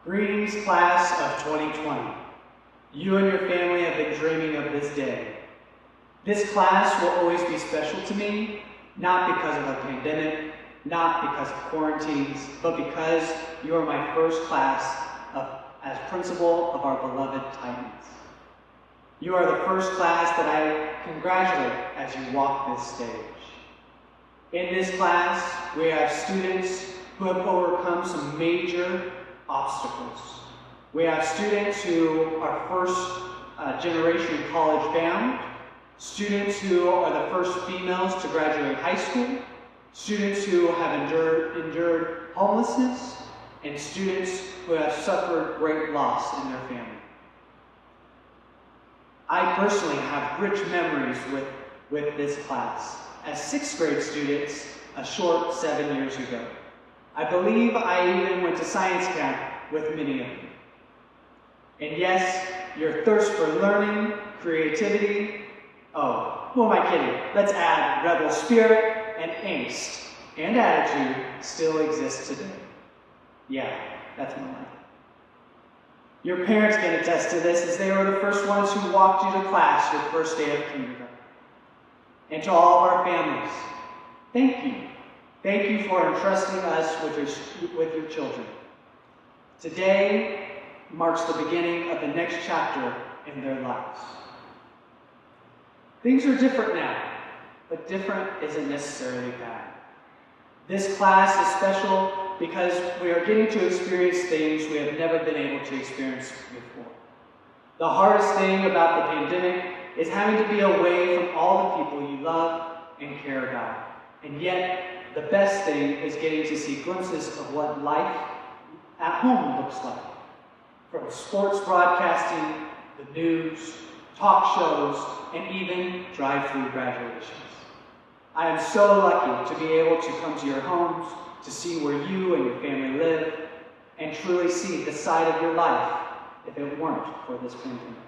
Greetings, class of 2020. You and your family have been dreaming of this day. This class will always be special to me, not because of a pandemic, not because of quarantines, but because you are my first class as principal of our beloved Titans. You are the first class that I congratulate as you walk this stage. In this class, we have students who have overcome some major obstacles. We have students who are first generation college bound, students who are the first females to graduate high school, students who have endured homelessness, and students who have suffered great loss in their family. I personally have rich memories with this class as sixth grade students a short 7 years ago. I believe I even went to science camp with many of you. And yes, your thirst for learning, creativity, oh, who am I kidding? Let's add rebel spirit and angst and attitude still exists today. Yeah, that's more like it. Your parents can attest to this as they were the first ones who walked you to class your first day of kindergarten. And to all of our families, thank you. Thank you for entrusting us with your children. Today marks the beginning of the next chapter in their lives. Things are different now, but different isn't necessarily bad. This class is special because we are getting to experience things we have never been able to experience before. The hardest thing about the pandemic is having to be away from all the people you love and care about. And yet, the best thing is getting to see glimpses of what life at home looks like. From sports broadcasting, the news, talk shows, and even drive-through graduations. I am so lucky to be able to come to your homes, to see where you and your family live, and truly see the side of your life if it weren't for this pandemic.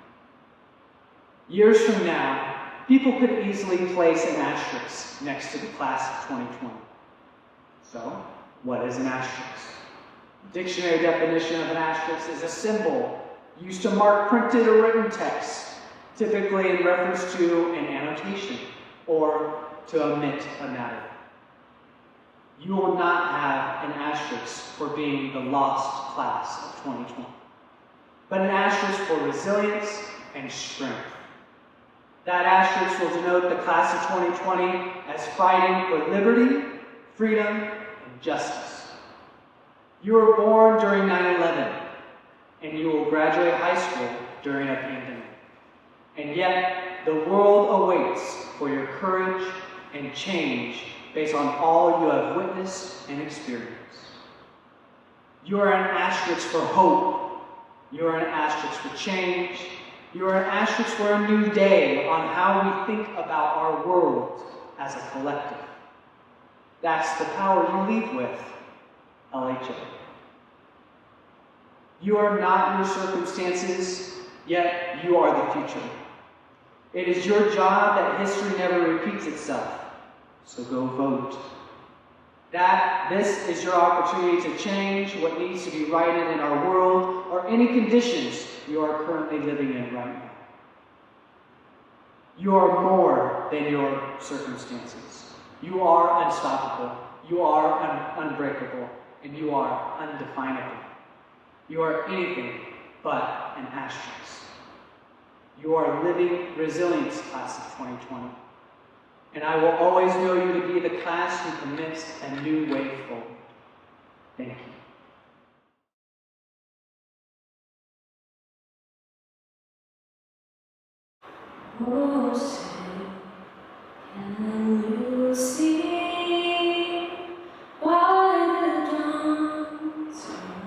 Years from now, people could easily place an asterisk next to the class of 2020. So, what is an asterisk? The dictionary definition of an asterisk is a symbol used to mark printed or written text, typically in reference to an annotation or to omit a matter. You will not have an asterisk for being the lost class of 2020, but an asterisk for resilience and strength. That asterisk will denote the class of 2020 as fighting for liberty, freedom, and justice. You were born during 9/11, and you will graduate high school during a pandemic. And yet, the world awaits for your courage and change based on all you have witnessed and experienced. You are an asterisk for hope. You are an asterisk for change. You are an asterisk for a new day on how we think about our world as a collective. That's the power you leave with, LHA. You are not your circumstances, yet you are the future. It is your job that history never repeats itself, so go vote. This is your opportunity to change what needs to be righted in our world or any conditions you are currently living in right now. You are more than your circumstances. You are unstoppable. You are unbreakable. And you are undefinable. You are anything but an asterisk. You are living resilience, class of 2020. And I will always know you to be the class who commenced a new way forward. Thank you. Oh, say, can you see why the dawn's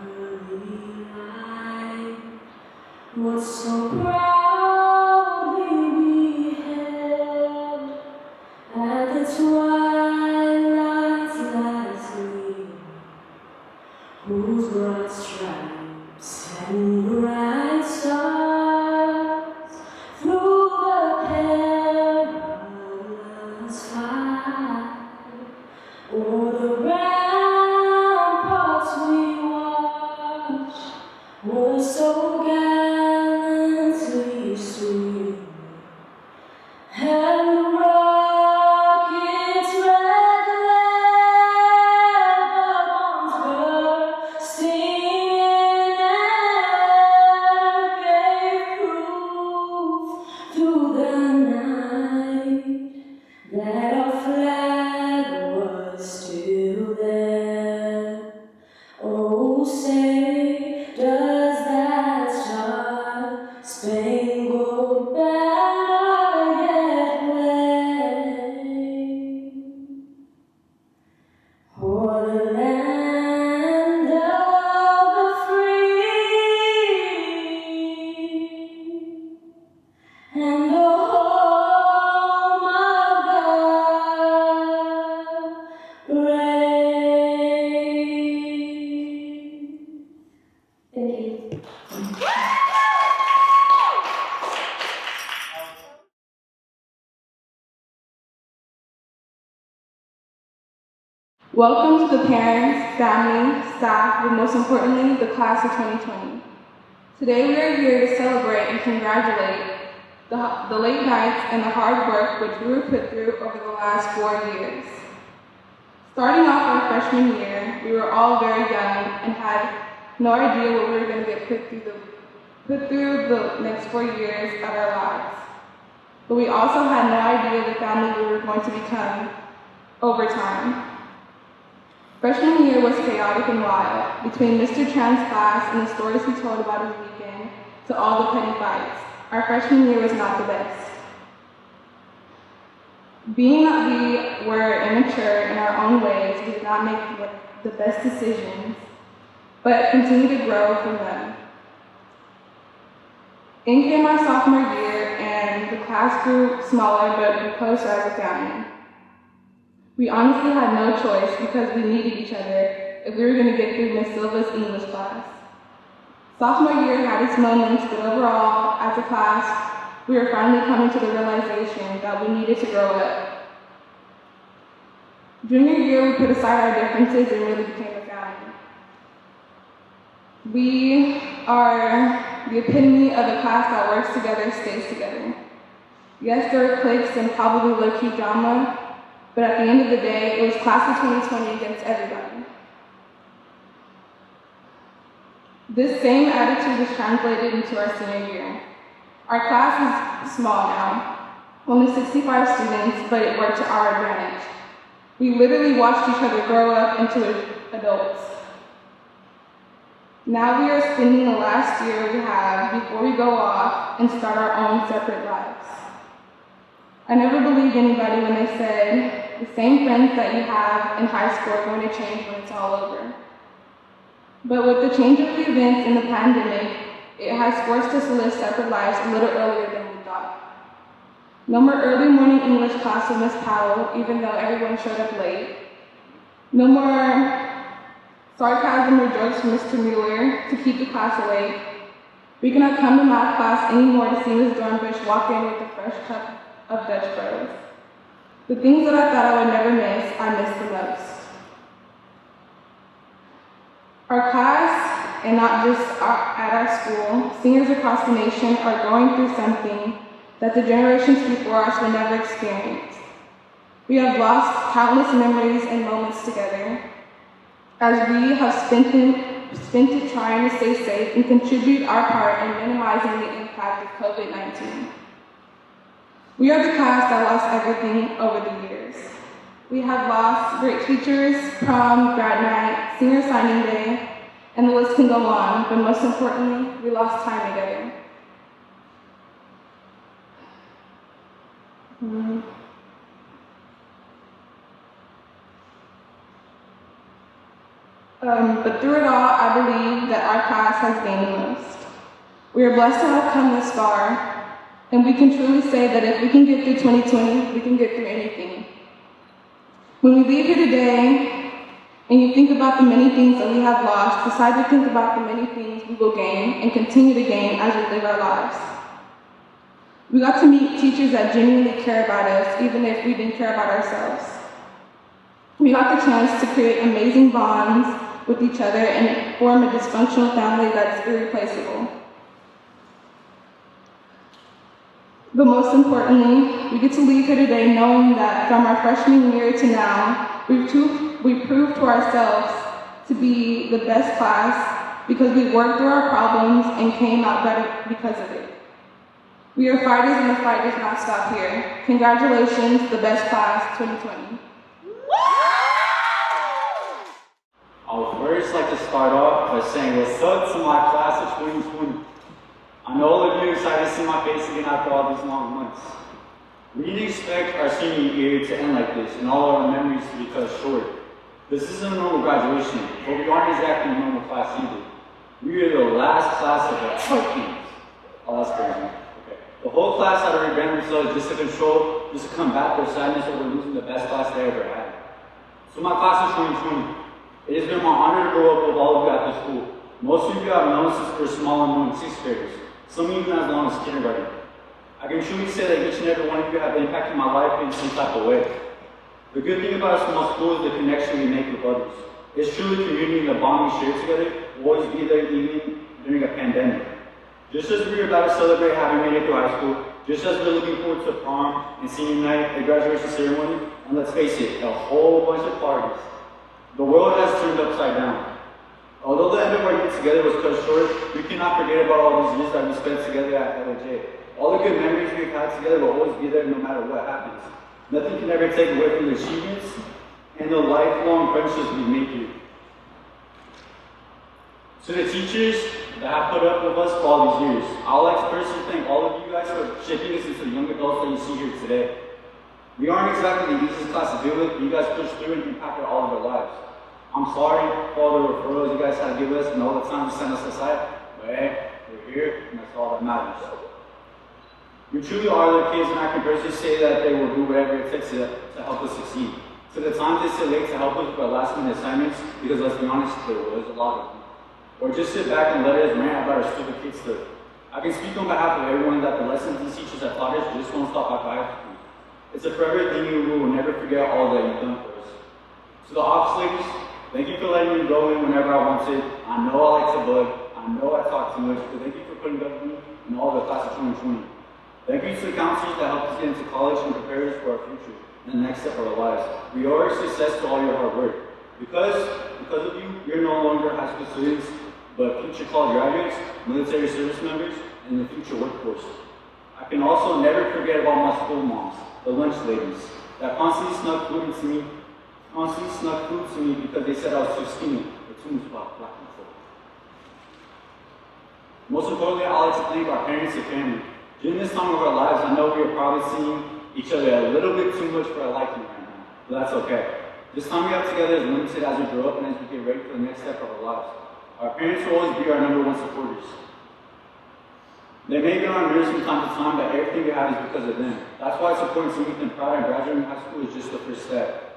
early light was so proudly we held at the twilight's last gleam, whose broad stripes and bright stars through the perilous fight, o'er the ramparts we watched Welcome to the parents, family, staff, but most importantly, the class of 2020. Today we are here to celebrate and congratulate the late nights and the hard work which we were put through over the last 4 years. Starting off our freshman year, we were all very young and had no idea what we were going to get put through the next 4 years of our lives. But we also had no idea the family we were going to become over time. Freshman year was chaotic and wild, between Mr. Tran's class and the stories he told about his weekend to all the petty fights. Our freshman year was not the best. Being that we were immature in our own ways, we did not make the best decisions, but continued to grow from them. In came our sophomore year, and the class grew smaller but grew closer as a family. We honestly had no choice because we needed each other if we were going to get through Miss Silva's English class. Sophomore year had its moments, but overall, as a class, we were finally coming to the realization that we needed to grow up. Junior year, we put aside our differences and really became a family. We are the epitome of a class that works together, stays together. Yes, there were cliques and probably low-key drama, but at the end of the day, it was class of 2020 against everybody. This same attitude is translated into our senior year. Our class is small now, only 65 students, but it worked to our advantage. We literally watched each other grow up into adults. Now we are spending the last year we have before we go off and start our own separate lives. I never believed anybody when they said, the same friends that you have in high school are going to change when it's all over. But with the change of the events in the pandemic, it has forced us to live separate lives a little earlier than we thought. No more early morning English class with Miss Powell, even though everyone showed up late. No more sarcasm or jokes from Mr. Mueller to keep the class awake. We cannot come to math class anymore to see Ms. Dornbush walk in with a fresh cup of Dutch bros. The things that I thought I would never miss, I miss the most. Our class, and not just at our school, seniors across the nation are going through something that the generations before us would never experience. We have lost countless memories and moments together, as we have spent it trying to stay safe and contribute our part in minimizing the impact of COVID-19. We are the class that lost everything over the years. We have lost great teachers, prom, grad night, senior signing day, and the list can go on, but most importantly, we lost time together. But through it all, I believe that our class has gained the most. We are blessed to have come this far, and we can truly say that if we can get through 2020, we can get through anything. When we leave here today, and you think about the many things that we have lost, decide to think about the many things we will gain and continue to gain as we live our lives. We got to meet teachers that genuinely care about us, even if we didn't care about ourselves. We got the chance to create amazing bonds with each other and form a dysfunctional family that's irreplaceable. But most importantly, we get to leave here today knowing that from our freshman year to now, we proved to ourselves to be the best class because we worked through our problems and came out better because of it. We are fighters and the fight does not stop here. Congratulations, the best class 2020. I would first like to start off by saying what's up to my class of 2020. I know all of you are excited to see my face again after all these long months. We didn't expect our senior year to end like this and all our memories to be cut short. This isn't a normal graduation, but we aren't exactly a normal class either. We are the last class of our teams. Oh, that's crazy. Okay. The whole class had to rebrand themselves just to combat their sadness over losing the best class they ever had. So my class of 2020, it has been my honor to grow up with all of you at the school. Most of you I've known since we were small and known sixth graders. Some of you even as long as kindergarten. I can truly say that each and every one of you have impacted my life in some type of way. The good thing about a small school is the connection we make with others. It's truly community and the bond we share together will always be there even during a pandemic. Just as we are about to celebrate having made it through high school, just as we're looking forward to prom and senior night and graduation ceremony, and let's face it, a whole bunch of parties, the world has turned upside down. Although the end of our year together was cut short, we cannot forget about all these years that we spent together at LHA. All the good memories we've had together will always be there no matter what happens. Nothing can ever take away from the achievements and the lifelong friendships we've made here. To the teachers that have put up with us for all these years, I would like to personally thank all of you guys for shaping us into the young adults that you see here today. We aren't exactly the easiest class to deal with, but you guys pushed through and impacted all of our lives. I'm sorry for all the referrals you guys had to give us and all the time you sent us aside, but hey, we're here and that's all that matters. We truly are their kids, and I can personally say that they will do whatever it takes to help us succeed. To the times they sit late to help us with our last minute assignments, because let's be honest, there was a lot of them. Or just sit back and let us rant about our stupid kid stuff. I can speak on behalf of everyone that the lessons these teachers have taught us just won't stop after high school. It's a forever thing we will never forget all that you've done for us. To the office ladies, thank you for letting me go in whenever I wanted. I know I like to bug, I know I talk too much, but thank you for putting up with me and all the class of 2020. Thank you to the counselors that helped us get into college and prepare us for our future and the next step of our lives. We owe our success to all your hard work. Because of you, you're no longer high school students, but future college graduates, military service members, and the future workforce. I can also never forget about my school moms, the lunch ladies, that constantly snuck food to me because they said I was too skinny or too much black people. Most importantly, I'd like to thank our parents and family. During this time of our lives, I know we are probably seeing each other a little bit too much for our liking right now, but that's okay. This time we have together is limited as we grow up and as we get ready for the next step of our lives. Our parents will always be our #1 supporters. They may get on our nerves from time to time, but everything we have is because of them. That's why supporting to make them proud and graduating high school is just the first step.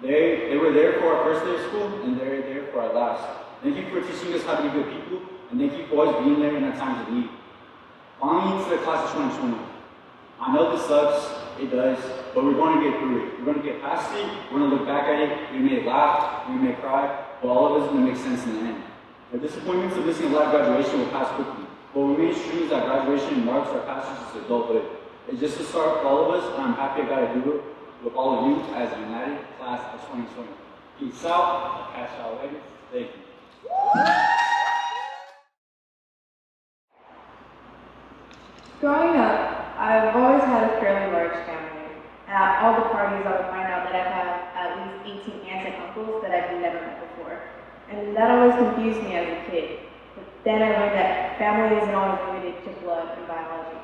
They were there for our first day of school, and they're there for our last. Thank you for teaching us how to be good people, and thank you for always being there in our times of need. Finally, into the class of 2020. I know this sucks, it does, but we're going to get through it. We're going to get past it, we're going to look back at it, we may laugh, we may cry, but all of it is going to make sense in the end. The disappointments of missing a live graduation will pass quickly. What remains true is that graduation marks our passage to adulthood. It's just a start for all of us, and I'm happy I got to do it with all of you as a united class of 2020. Peace out. I'll catch y'all later. Thank you. Growing up, I've always had a fairly large family. At all the parties, I would find out that I have at least 18 aunts and uncles that I've never met before. And that always confused me as a kid. But then I learned that family isn't always limited to blood and biology.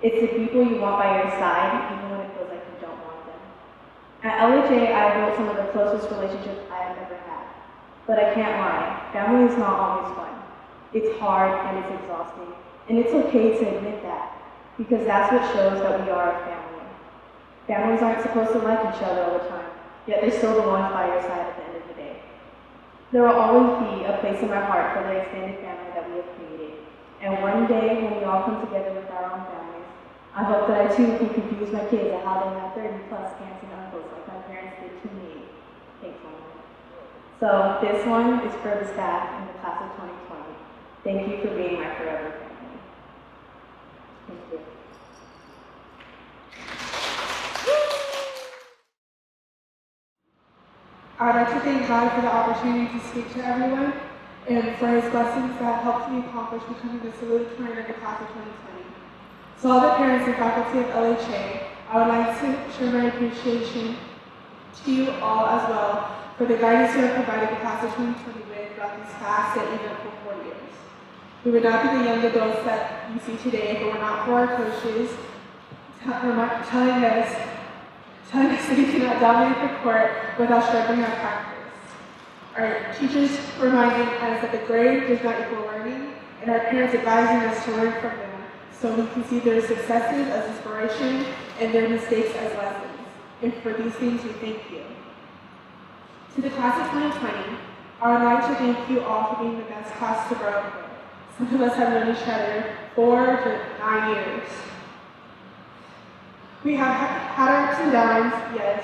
It's the people you want by your side, even when it feels like you don't want them. At LHA, I built some of the closest relationships I have ever had. But I can't lie, family is not always fun. It's hard and it's exhausting. And it's okay to admit that, because that's what shows that we are a family. Families aren't supposed to like each other all the time, yet they're still the ones by your side at the end of the day. There will always be a place in my heart for the extended family that we have created. And one day, when we all come together with our own families, I hope that I too can confuse my kids at how they have 30+ aunts and uncles like my parents did to me. Thanks, Mama. So this one is for the staff in the class of 2020. Thank you for being my forever family. Thank you. I would like to thank God for the opportunity to speak to everyone and for his blessings that helped me accomplish becoming the salutatorian of the class of 2020. To all the parents and faculty of LHA, I would like to show my appreciation to you all as well for the guidance you have provided the class of 2020 with throughout these past and eventful 4 years. We would not be the young adults that you see today if it were not for our coaches telling us that we cannot dominate the court without struggling our practice. Our teachers reminding us that the grade does not equal learning, and our parents advising us to learn from them so we can see their successes as inspiration and their mistakes as lessons. And for these things, we thank you. To the class of 2020, I would like to thank you all for being the best class to grow up with. Some of us have known each other 4 to 9 years. We have had our ups and downs, yes,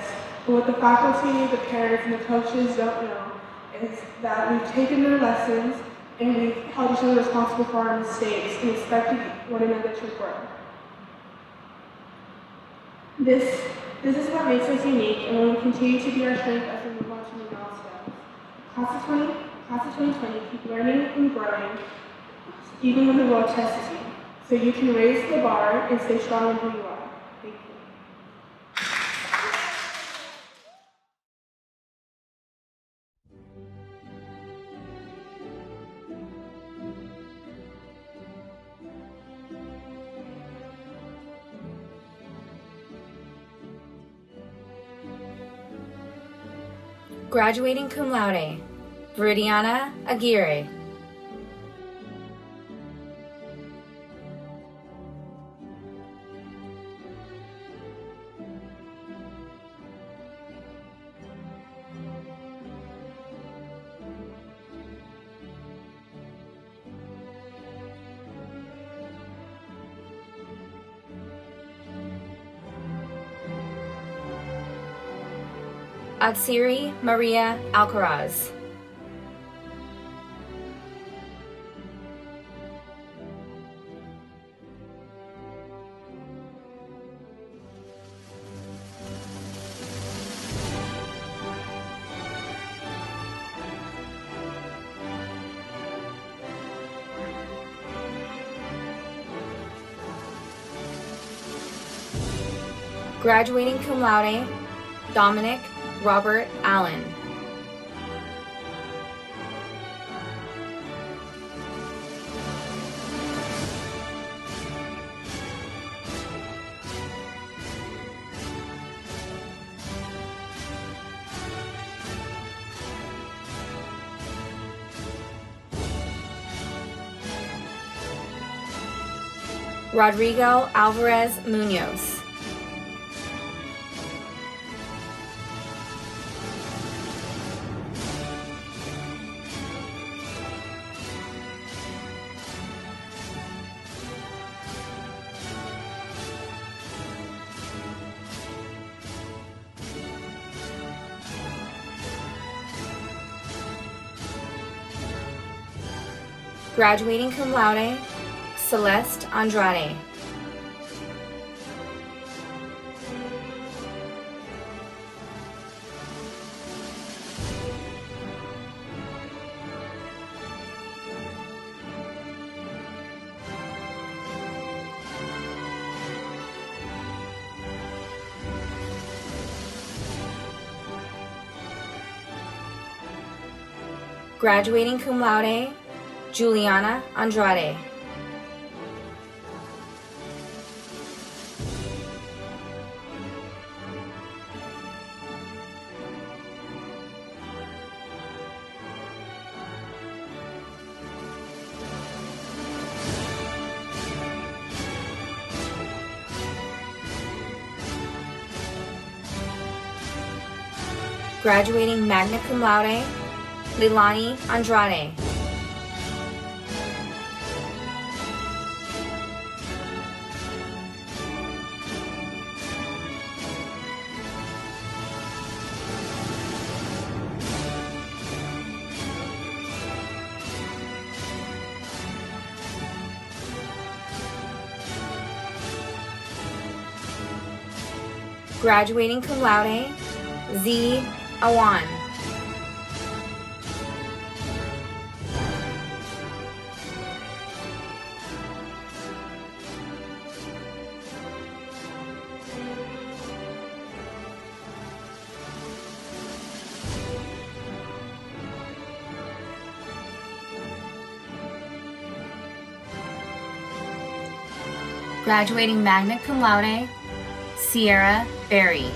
But what the faculty, the parents, and the coaches don't know is that we've taken their lessons and we've held each other responsible for our mistakes and expected one another to grow. This is what makes us unique and will continue to be our strength as we move on to new milestones. Class of 2020, keep learning and growing, even when the world tests you, so you can raise the bar and stay strong in who you are. Thank you. Graduating cum laude, Viridiana Aguirre. Atsiri Maria Alcaraz. Graduating cum laude, Dominic Robert Allen. Rodrigo Alvarez Munoz. Graduating cum laude, Celeste Andrade. Graduating cum laude, Juliana Andrade. Graduating magna cum laude, Leilani Andrade. Graduating cum laude, Z. Awan. Graduating magna cum laude, Sierra Berry.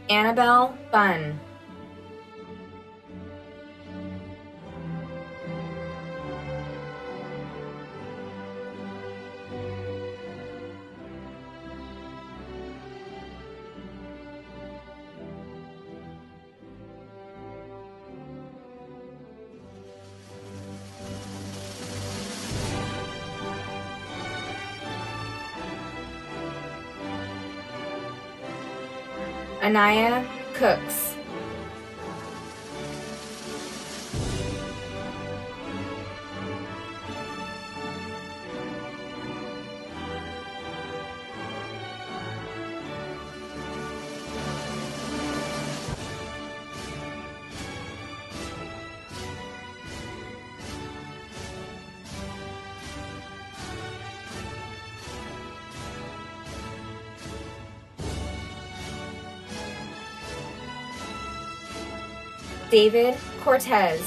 Annabelle Bunn. Anaya Cooks. David Cortez.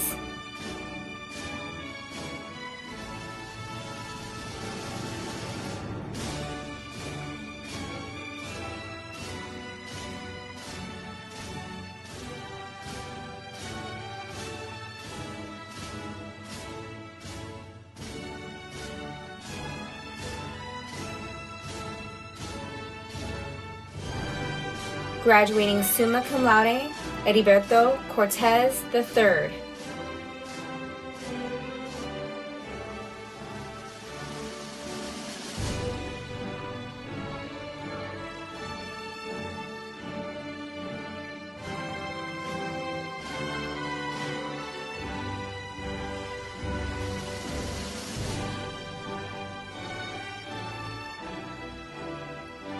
Graduating summa cum laude, Heriberto Cortez III.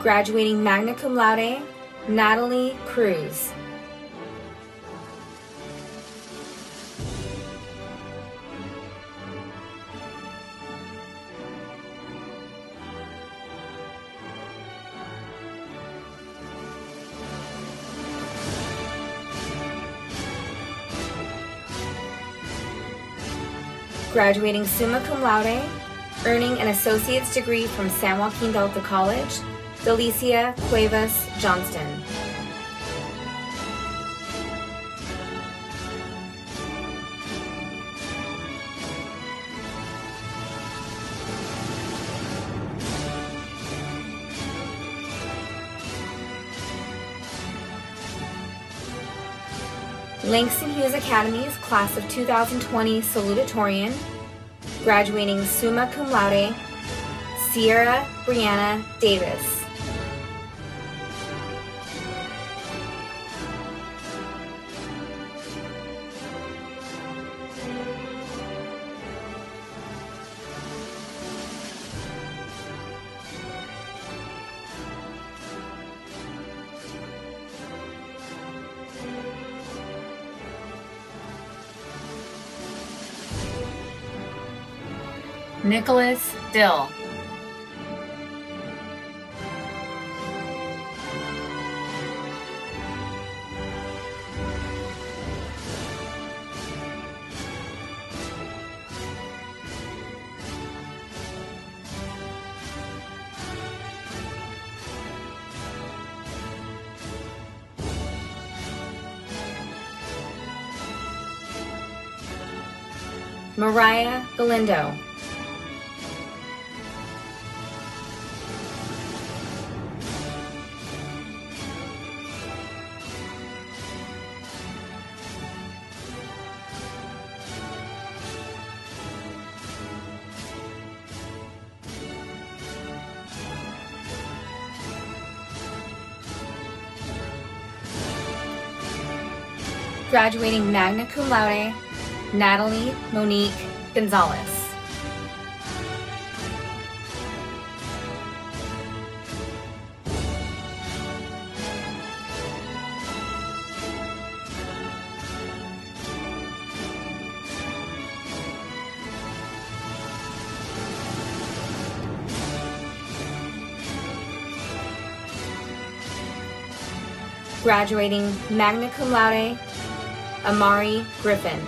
Graduating magna cum laude, Natalie Cruz. Graduating summa cum laude, earning an associate's degree from San Joaquin Delta College, Delicia Cuevas Johnston. Langston Hughes Academy's class of 2020 salutatorian, graduating summa cum laude, Sierra Brianna Davis. Nicholas Dill. Mariah Galindo. Graduating magna cum laude, Natalie Monique Gonzalez. Graduating magna cum laude, Amari Griffin.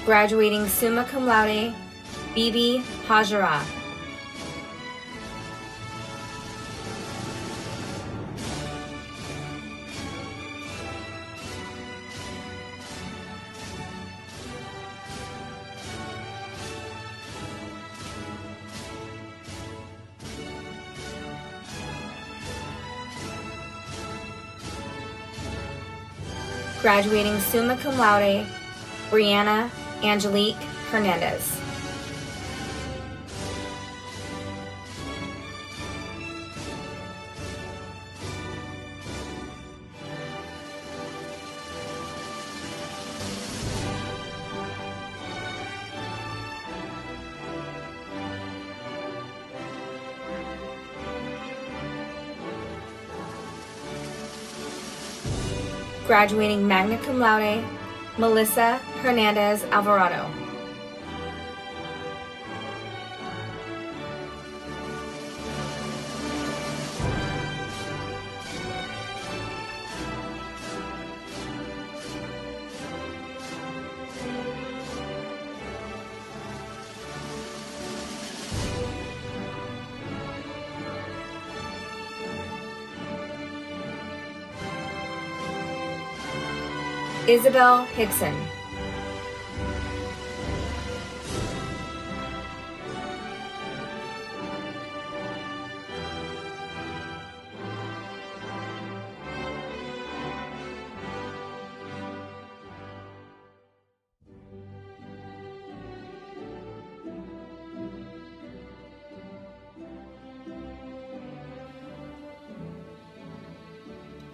Graduating summa cum laude, Bibi Hajara. Graduating summa cum laude, Brianna Angelique Hernandez. Graduating magna cum laude, Melissa Hernandez Alvarado. Isabel Hickson.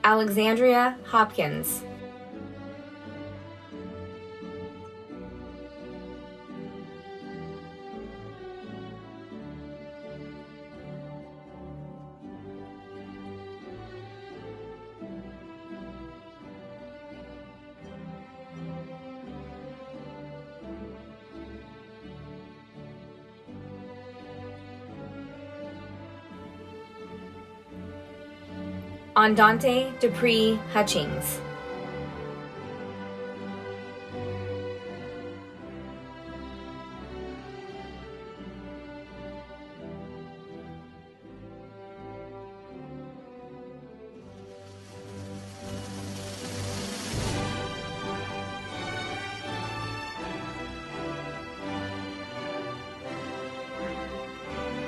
Alexandria Hopkins. Andante Dupree Hutchings.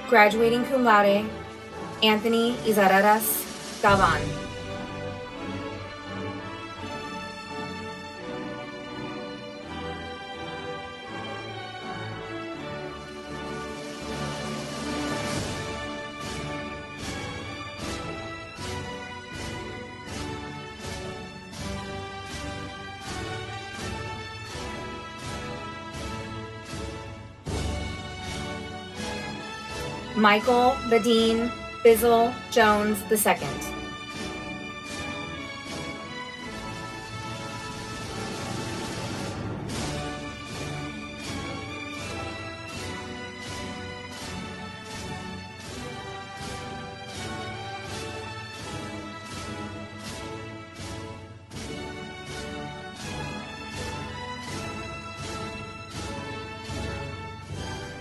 Graduating cum laude, Anthony Izarraras Galvan. Michael Badine Bizzle Jones II.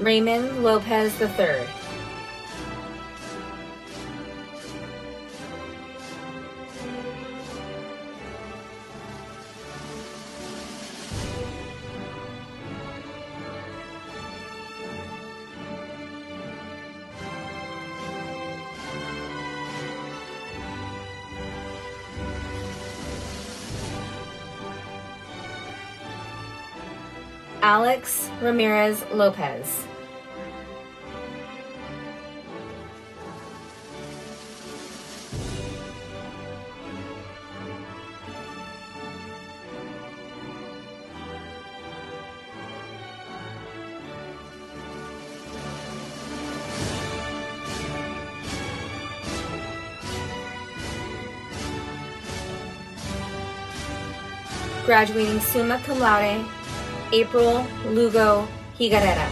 Raymond Lopez III. Alex Ramirez Lopez. Graduating summa cum laude, April Lugo Higarera.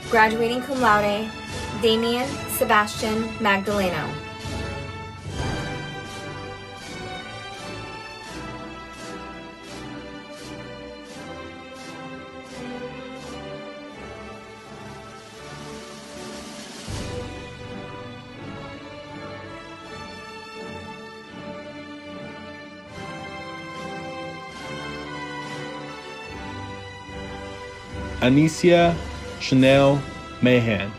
Graduating cum laude, Damian Sebastian Magdaleno. Anicia Chanel Mahan.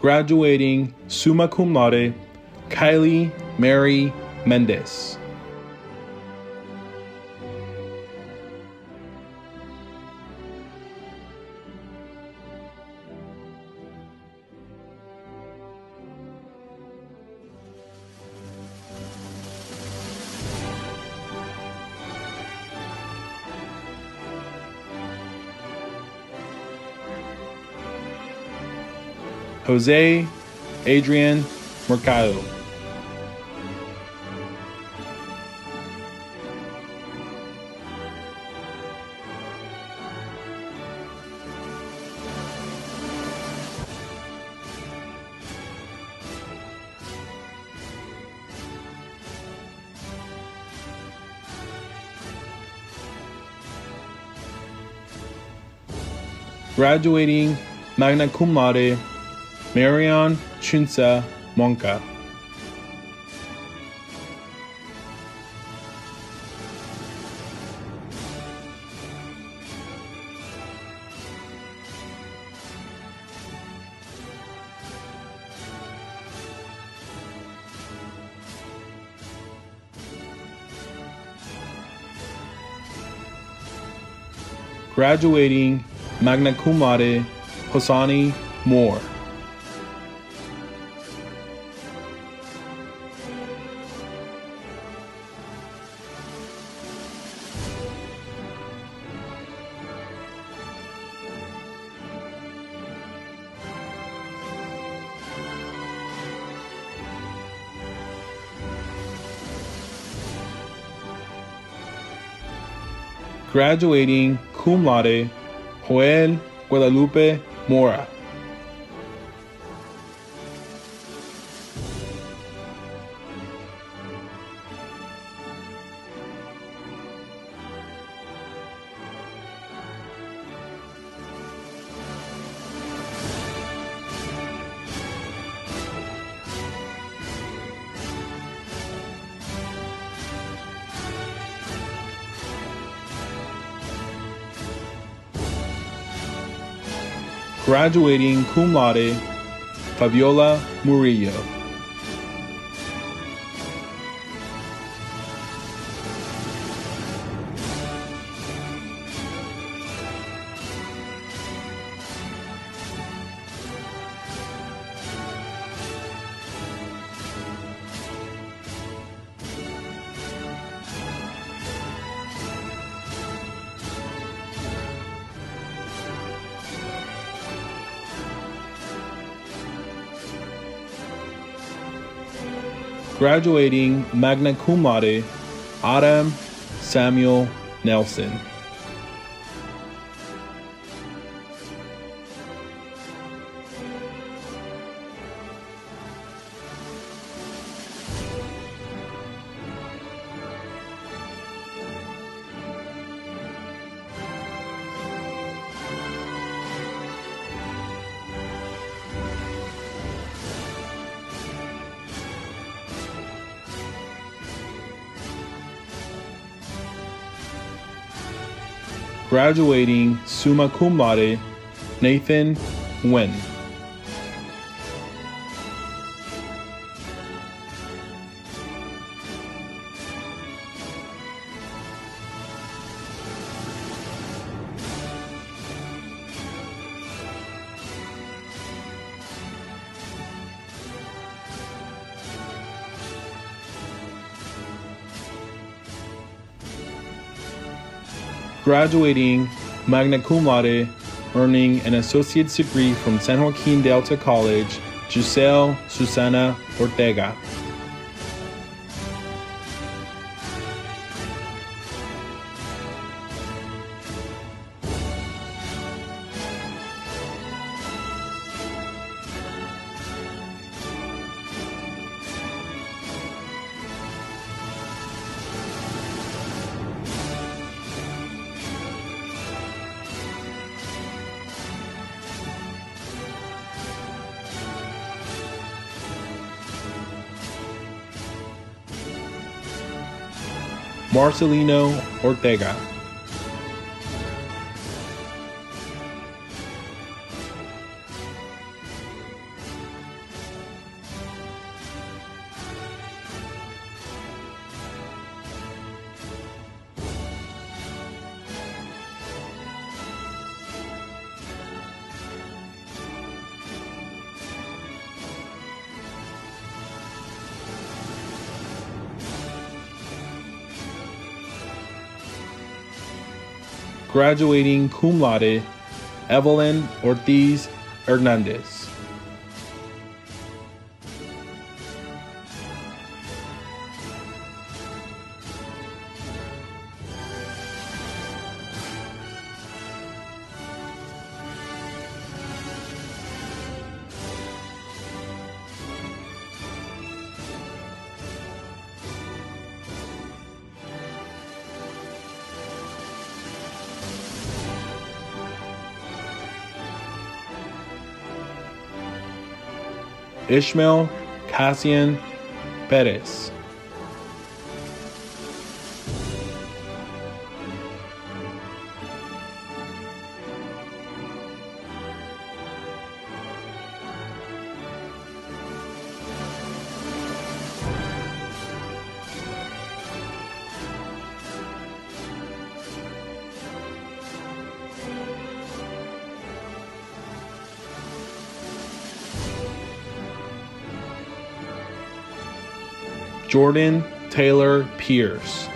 Graduating summa cum laude, Kylie Mary Mendez. Jose Adrian Mercado. Graduating magna cum laude, Marion Chunsa Monca. Graduating magna cum laude, Hosani Moore. Graduating cum laude, Joel Guadalupe Mora. Graduating cum laude, Fabiola Murillo. Graduating magna cum laude, Adam Samuel Nelson. Graduating summa cum laude, Nathan Nguyen. Graduating magna cum laude, earning an associate's degree from San Joaquin Delta College, Giselle Susana Ortega. Marcelino Ortega. Graduating cum laude, Evelyn Ortiz Hernandez. Ishmael Cassian Perez. Jordan Taylor Pierce.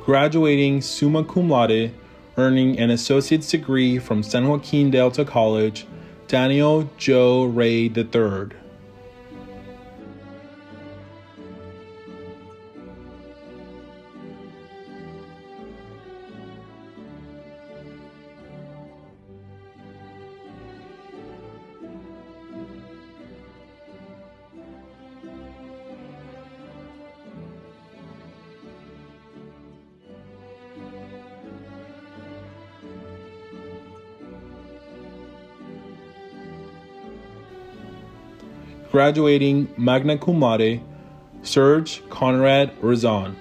Graduating summa cum laude, earning an associate's degree from San Joaquin Delta College, Daniel Joe Ray III. Graduating magna cum laude, Serge Conrad Razan.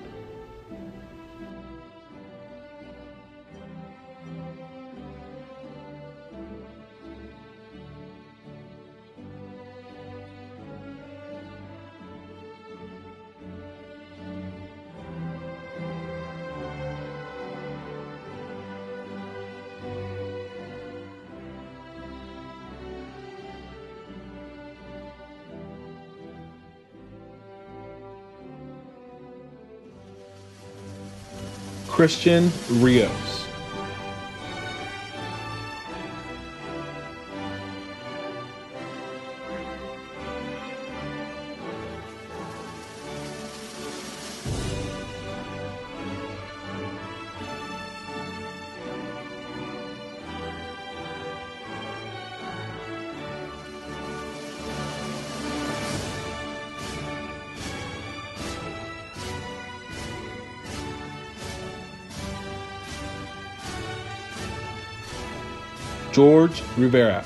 Christian Rios. George Rivera.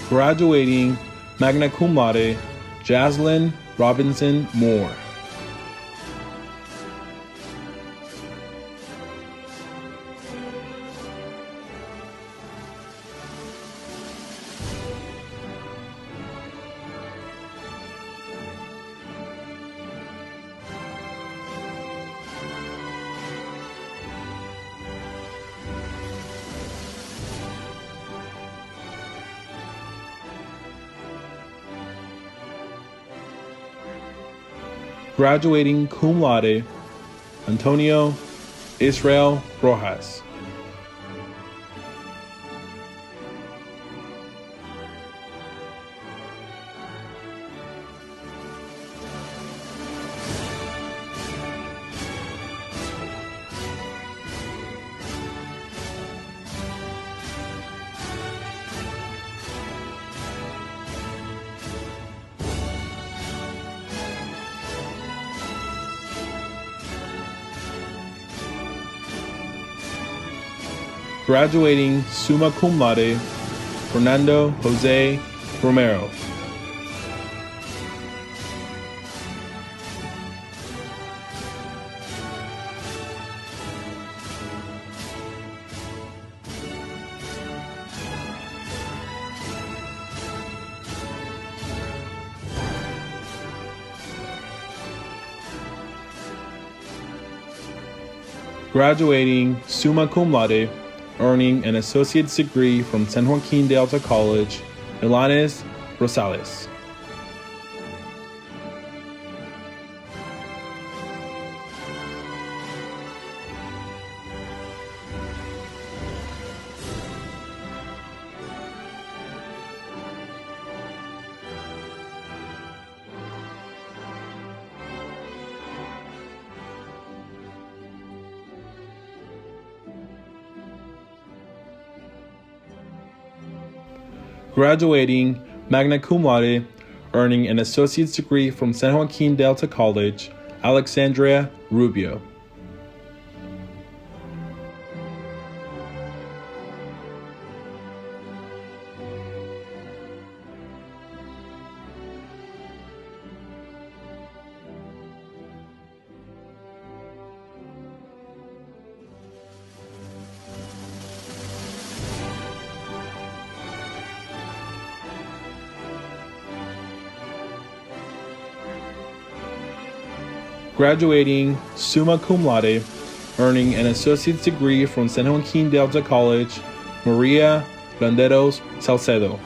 Graduating magna cum laude, Jaslyn Robinson Moore. Graduating cum laude, Antonio Israel Rojas. Graduating summa cum laude, Fernando Jose Romero. Graduating summa cum laude, earning an associate's degree from San Joaquin de Alta College, Milanes Rosales. Graduating magna cum laude, earning an associate's degree from San Joaquin de Alta College, Alexandria Rubio. Graduating summa cum laude, earning an associate's degree from San Joaquin de Alta College, Maria Landeros Salcedo.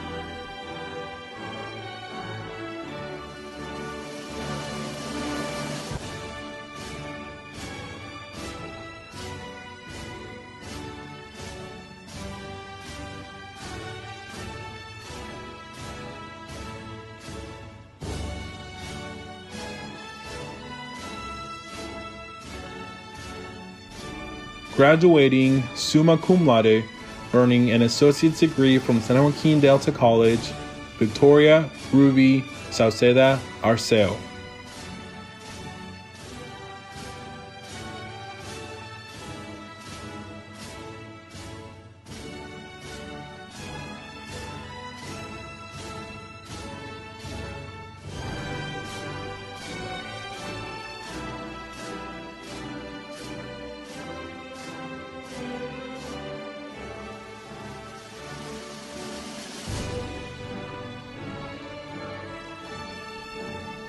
Graduating summa cum laude, earning an associate's degree from San Joaquin de Alta College, Victoria Ruby Sauceda Arceo.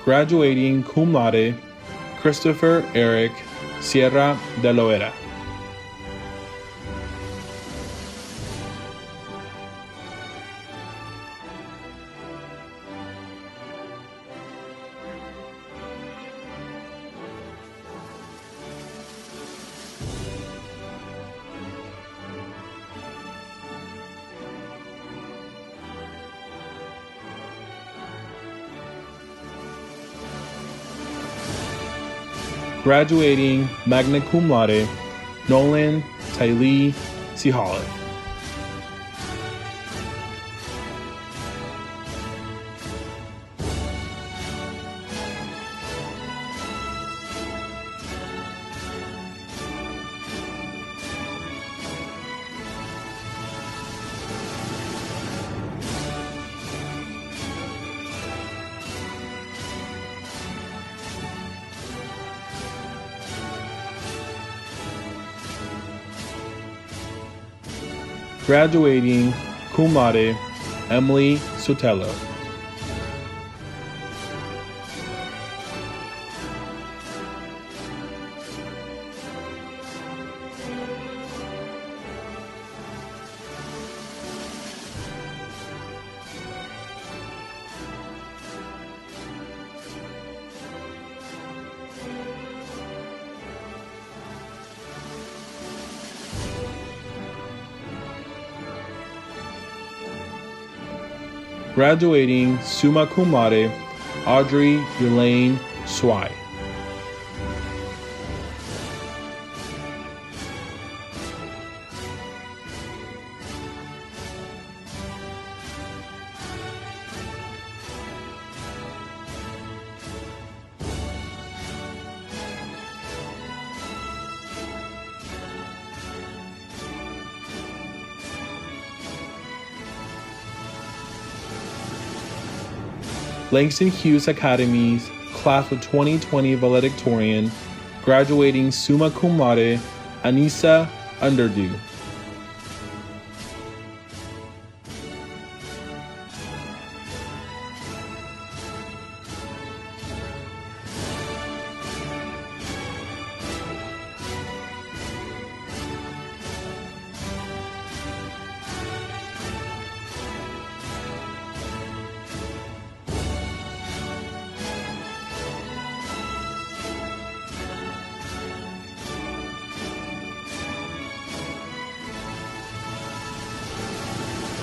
Graduating cum laude, Christopher Eric Sierra de Loera. Graduating magna cum laude, Nolan Tylee Sihalik. Graduating cum laude, Emily Sotelo. Graduating summa cum laude, Audrey Elaine Swai. Langston Hughes Academy's Class of 2020 valedictorian, graduating summa cum laude, Anissa Underdew.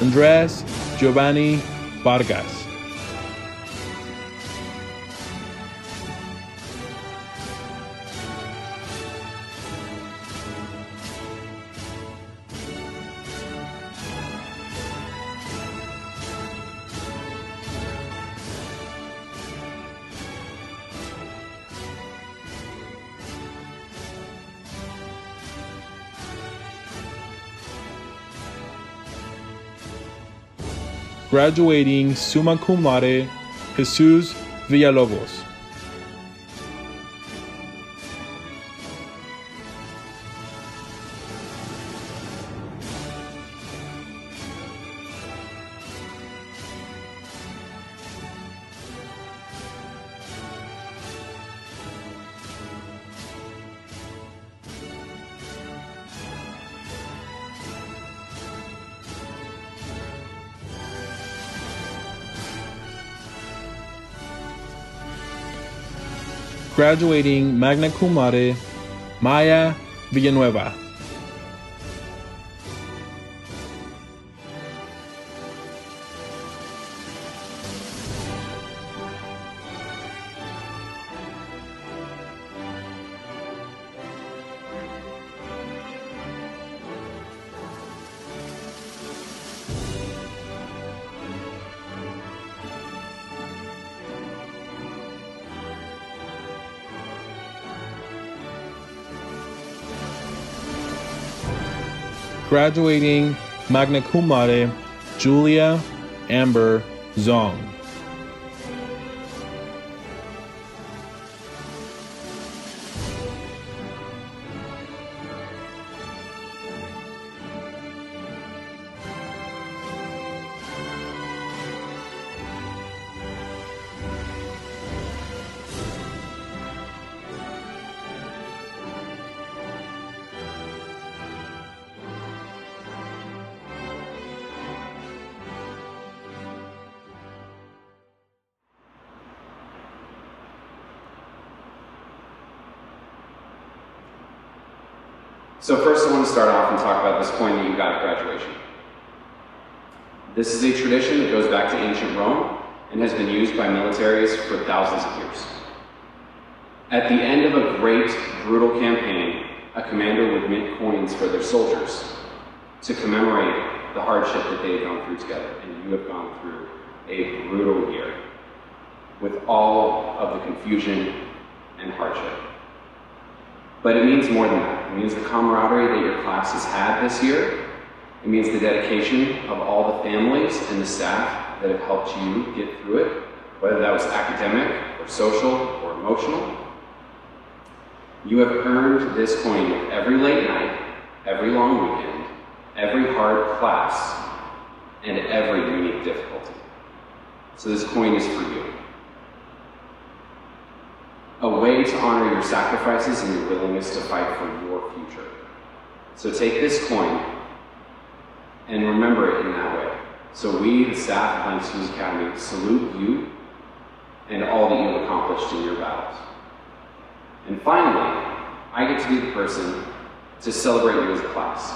Andres Giovanni Vargas. Graduating summa cum laude, Jesus Villalobos. Graduating magna cum laude, Maya Villanueva. Graduating magna cum laude, Julia Amber Zong. So first I want to start off and talk about this coin that you got at graduation. This is a tradition that goes back to ancient Rome and has been used by militaries for thousands of years. At the end of a great, brutal campaign, a commander would mint coins for their soldiers to commemorate the hardship that they had gone through together. And you have gone through a brutal year with all of the confusion and hardship. But it means more than that. It means the camaraderie that your class has had this year. It means the dedication of all the families and the staff that have helped you get through it, whether that was academic or social or emotional. You have earned this coin with every late night, every long weekend, every hard class, and every unique difficulty. So this coin is for you. A way to honor your sacrifices and your willingness to fight for your future. So take this coin and remember it in that way. So we, the staff of Langston Hughes Academy, salute you and all that you have accomplished in your battles. And finally, I get to be the person to celebrate you as a class.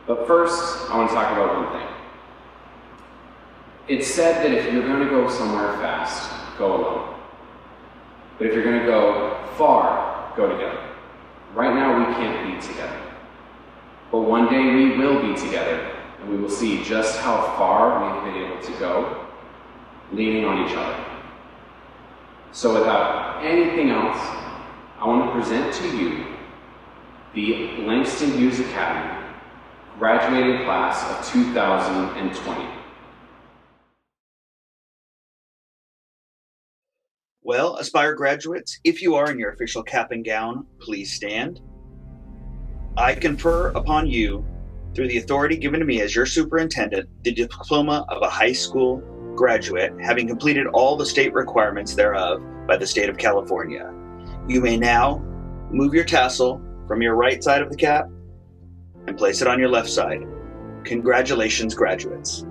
But first, I want to talk about one thing. It's said that if you're going to go somewhere fast, go alone. But if you're going to go far, go together. Right now, we can't be together. But one day we will be together, and we will see just how far we've been able to go, leaning on each other. So without anything else, I want to present to you the Langston Hughes Academy graduating class of 2020. Well, Aspire graduates, if you are in your official cap and gown, please stand. I confer upon you, through the authority given to me as your superintendent, the diploma of a high school graduate, having completed all the state requirements thereof by the state of California. You may now move your tassel from your right side of the cap and place it on your left side. Congratulations, graduates.